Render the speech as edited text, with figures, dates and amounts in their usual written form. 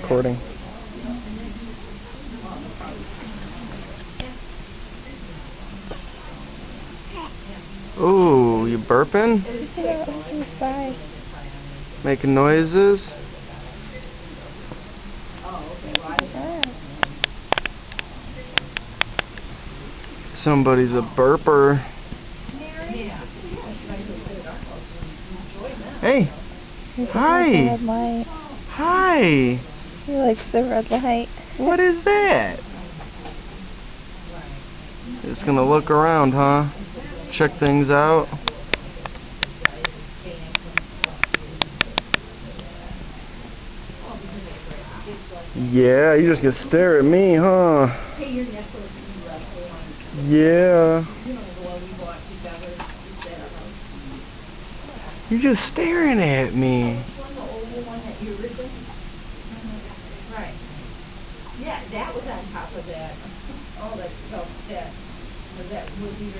recording. Ooh, you burping? Making noises? Somebody's a burper. Hey! Hi! Hi! He likes the red light. What is that? Just gonna look around, huh? Check things out. Yeah, you just gonna stare at me, huh? Yeah. You're just staring at me. Right. Yeah, that was on top of that. Oh, that was that wood heater.